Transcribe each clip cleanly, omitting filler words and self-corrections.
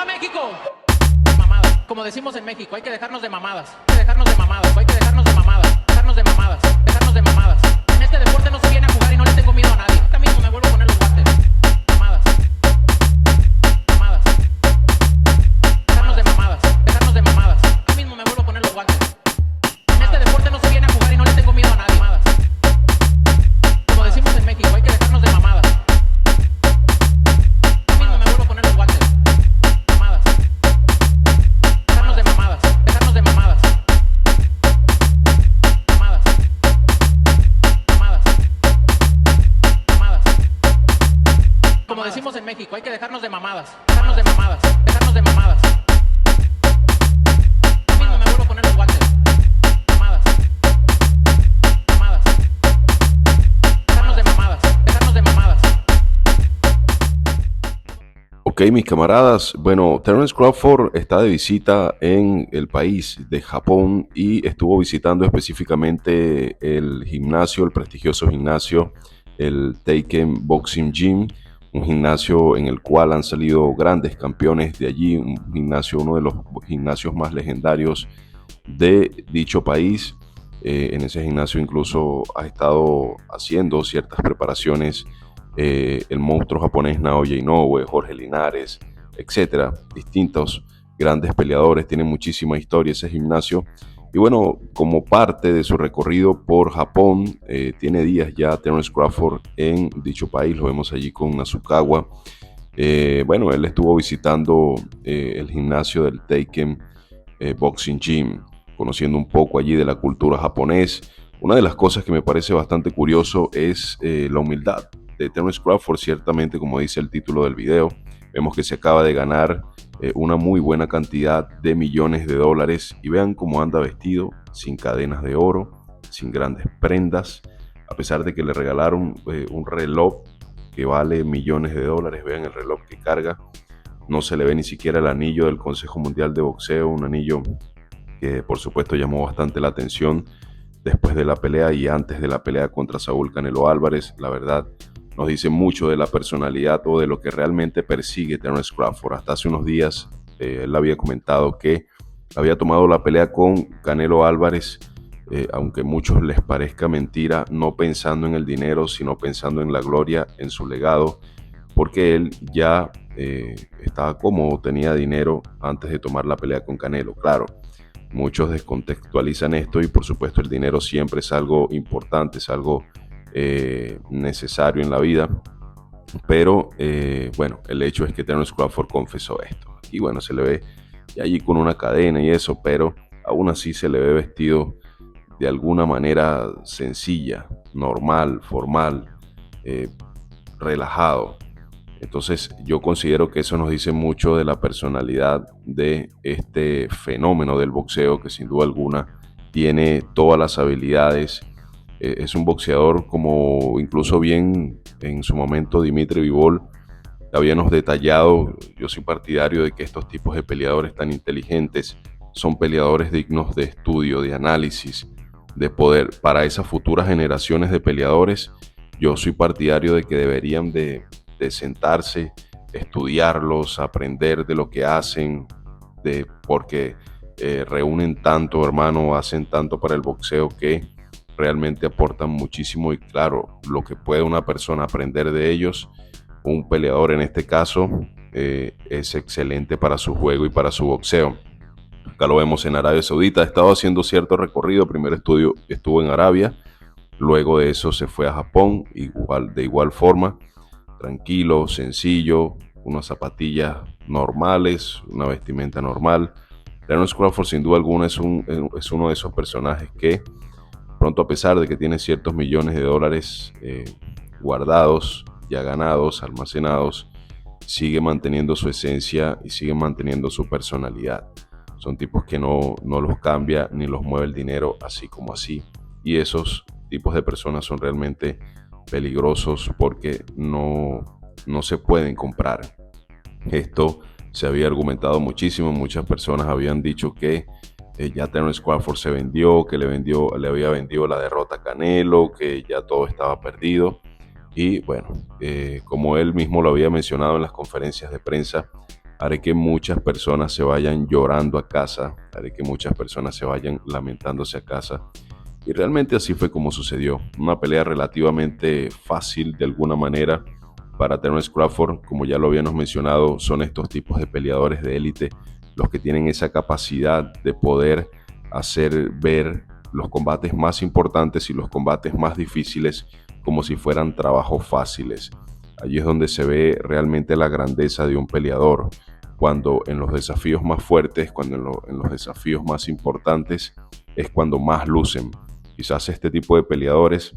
¡Viva México! Mamadas, como decimos en México, hay que dejarnos de mamadas. Hay que dejarnos de mamadas, hay que dejarnos de mamadas. Dejarnos de mamadas, dejarnos de mamadas. En este deporte no se viene a jugar y no le tengo miedo a nadie. Ahorita mismo me vuelvo a poner los guantes. Mamadas. Mamadas. Dejarnos de mamadas, dejarnos de mamadas. Ahorita mismo me vuelvo a poner los guantes. En este deporte no se viene a jugar y no le tengo miedo a nadie. Mamadas. Como decimos en México, hay que dejarnos de mamadas. Ahorita mismo me vuelvo a poner los guantes. Mamadas. Dejarnos de mamadas, dejarnos de mamadas. Mamadas. Mamadas. Mamadas. Como decimos en México, hay que dejarnos de mamadas. Dejarnos de mamadas, dejarnos de mamadas. Ahorita mismo me vuelvo a poner los guantes. Mamadas. Mamadas. Dejarnos de mamadas, dejarnos de mamadas. Ok, mis camaradas, bueno, Terence Crawford está de visita en el país de Japón y estuvo visitando específicamente el gimnasio, el prestigioso gimnasio, el Teiken Boxing Gym, un gimnasio en el cual han salido grandes campeones de allí, un gimnasio, uno de los gimnasios más legendarios de dicho país. En ese gimnasio incluso ha estado haciendo ciertas preparaciones el monstruo japonés Naoya Inoue, Jorge Linares, etcétera, distintos grandes peleadores, tiene muchísima historia ese gimnasio. Y bueno, como parte de su recorrido por Japón, tiene días ya Terence Crawford en dicho país, lo vemos allí con Nasukawa. Bueno, él estuvo visitando el gimnasio del Teiken Boxing Gym, conociendo un poco allí de la cultura japonés. Una de las cosas que me parece bastante curioso es la humildad de Terence Crawford, ciertamente, como dice el título del video. Vemos que se acaba de ganar una muy buena cantidad de millones de dólares y vean cómo anda vestido, sin cadenas de oro, sin grandes prendas, a pesar de que le regalaron un reloj que vale millones de dólares. Vean el reloj que carga, no se le ve ni siquiera el anillo del Consejo Mundial de Boxeo, un anillo que por supuesto llamó bastante la atención después de la pelea y antes de la pelea contra Saúl Canelo Álvarez. La verdad, nos dice mucho de la personalidad o de lo que realmente persigue Terence Crawford. Hasta hace unos días él había comentado que había tomado la pelea con Canelo Álvarez, aunque a muchos les parezca mentira, no pensando en el dinero, sino pensando en la gloria, en su legado, porque él ya estaba cómodo, tenía dinero antes de tomar la pelea con Canelo. Claro, muchos descontextualizan esto y por supuesto el dinero siempre es algo importante, es algo necesario en la vida, pero bueno, el hecho es que Terence Crawford confesó esto y bueno, se le ve allí con una cadena y eso, pero aún así se le ve vestido de alguna manera sencilla, normal, formal, relajado. Entonces yo considero que eso nos dice mucho de la personalidad de este fenómeno del boxeo, que sin duda alguna tiene todas las habilidades. Es un boxeador como incluso bien en su momento Dimitri Bivol habíamos detallado. Yo soy partidario de que estos tipos de peleadores tan inteligentes son peleadores dignos de estudio, de análisis, de poder. Para esas futuras generaciones de peleadores, yo soy partidario de que deberían de sentarse, estudiarlos, aprender de lo que hacen, porque reúnen tanto, hermano, hacen tanto para el boxeo que realmente aportan muchísimo. Y claro, lo que puede una persona aprender de ellos, un peleador en este caso, es excelente para su juego y para su boxeo. Acá lo vemos en Arabia Saudita, ha estado haciendo cierto recorrido. Primero estuvo en Arabia, luego de eso se fue a Japón, de igual forma, tranquilo, sencillo, unas zapatillas normales, una vestimenta normal. Terence Crawford sin duda alguna es uno de esos personajes que pronto, a pesar de que tiene ciertos millones de dólares guardados, ya ganados, almacenados, sigue manteniendo su esencia y sigue manteniendo su personalidad. Son tipos que no los cambia ni los mueve el dinero así como así. Y esos tipos de personas son realmente peligrosos porque no se pueden comprar. Esto se había argumentado muchísimo. Muchas personas habían dicho que ya Terence Crawford se vendió, que le había vendido la derrota a Canelo, que ya todo estaba perdido. Y bueno, como él mismo lo había mencionado en las conferencias de prensa, haré que muchas personas se vayan llorando a casa, haré que muchas personas se vayan lamentándose a casa. Y realmente así fue como sucedió. Una pelea relativamente fácil de alguna manera para Terence Crawford. Como ya lo habíamos mencionado, son estos tipos de peleadores de élite los que tienen esa capacidad de poder hacer ver los combates más importantes y los combates más difíciles como si fueran trabajos fáciles. Allí es donde se ve realmente la grandeza de un peleador, cuando en los desafíos más fuertes, cuando en los desafíos más importantes, es cuando más lucen. Quizás este tipo de peleadores,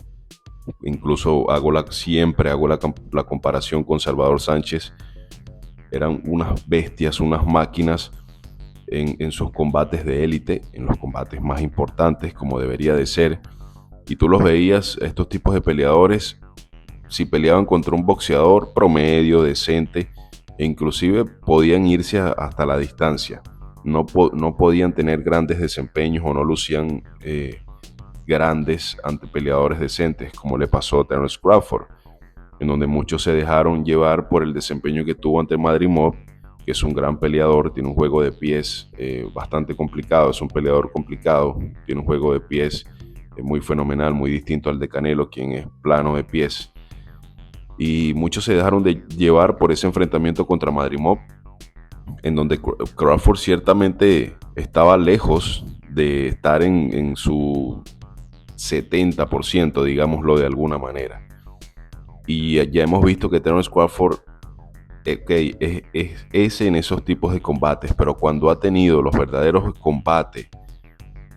incluso siempre hago la comparación con Salvador Sánchez, eran unas bestias, unas máquinas en sus combates de élite, en los combates más importantes, como debería de ser. Y tú los veías, estos tipos de peleadores, si peleaban contra un boxeador promedio, decente, e inclusive podían irse hasta la distancia. No podían tener grandes desempeños o no lucían grandes ante peleadores decentes, como le pasó a Terence Crawford, en donde muchos se dejaron llevar por el desempeño que tuvo ante Madrimov, que es un gran peleador, tiene un juego de pies bastante complicado, es un peleador complicado, tiene un juego de pies muy fenomenal, muy distinto al de Canelo, quien es plano de pies. Y muchos se dejaron de llevar por ese enfrentamiento contra Madrimov, en donde Crawford ciertamente estaba lejos de estar en su 70%, digámoslo de alguna manera. Y ya hemos visto que Terence Crawford es en esos tipos de combates, pero cuando ha tenido los verdaderos combates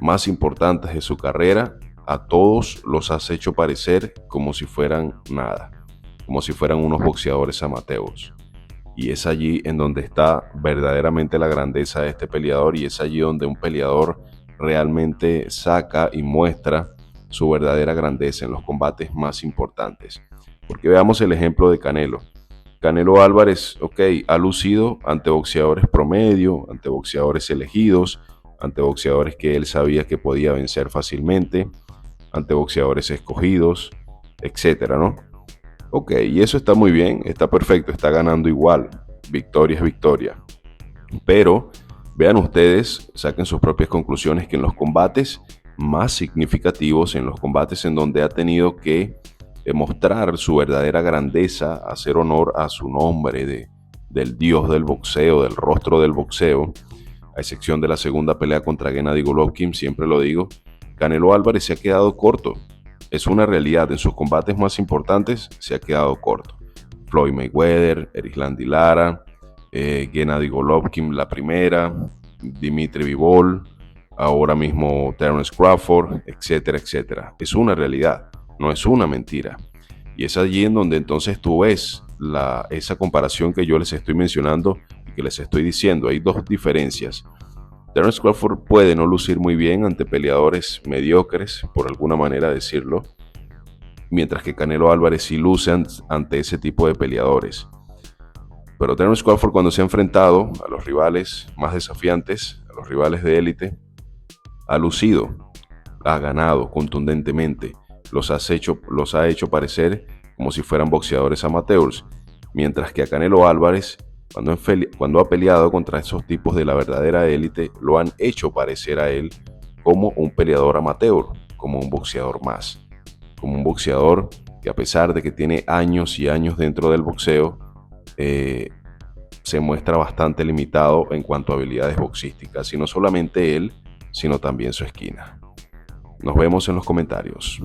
más importantes de su carrera, a todos los has hecho parecer como si fueran nada, como si fueran unos boxeadores amateurs. Y es allí en donde está verdaderamente la grandeza de este peleador, y es allí donde un peleador realmente saca y muestra su verdadera grandeza en los combates más importantes. Porque veamos el ejemplo de Canelo. Canelo Álvarez, ha lucido ante boxeadores promedio, ante boxeadores elegidos, ante boxeadores que él sabía que podía vencer fácilmente, ante boxeadores escogidos, etcétera, ¿no? Y eso está muy bien, está perfecto, está ganando igual, victoria es victoria. Pero vean ustedes, saquen sus propias conclusiones, que en los combates más significativos, en los combates en donde ha tenido que mostrar su verdadera grandeza, hacer honor a su nombre del dios del boxeo, del rostro del boxeo, a excepción de la segunda pelea contra Gennady Golovkin, siempre lo digo, Canelo Álvarez se ha quedado corto. Es una realidad, en sus combates más importantes se ha quedado corto. Floyd Mayweather, Erislandy Lara, Gennady Golovkin la primera, Dimitri Bivol, ahora mismo Terence Crawford, etcétera, etcétera. Es una realidad, no es una mentira. Y es allí en donde entonces tú ves esa comparación que yo les estoy mencionando y que les estoy diciendo. Hay dos diferencias. Terence Crawford puede no lucir muy bien ante peleadores mediocres, por alguna manera decirlo, mientras que Canelo Álvarez sí luce ante ese tipo de peleadores. Pero Terence Crawford, cuando se ha enfrentado a los rivales más desafiantes, a los rivales de élite, ha lucido, ha ganado contundentemente, los ha hecho parecer como si fueran boxeadores amateurs, mientras que a Canelo Álvarez, cuando ha peleado contra esos tipos de la verdadera élite, lo han hecho parecer a él como un peleador amateur, como un boxeador más, como un boxeador que, a pesar de que tiene años y años dentro del boxeo, se muestra bastante limitado en cuanto a habilidades boxísticas, y no solamente él, sino también su esquina. Nos vemos en los comentarios.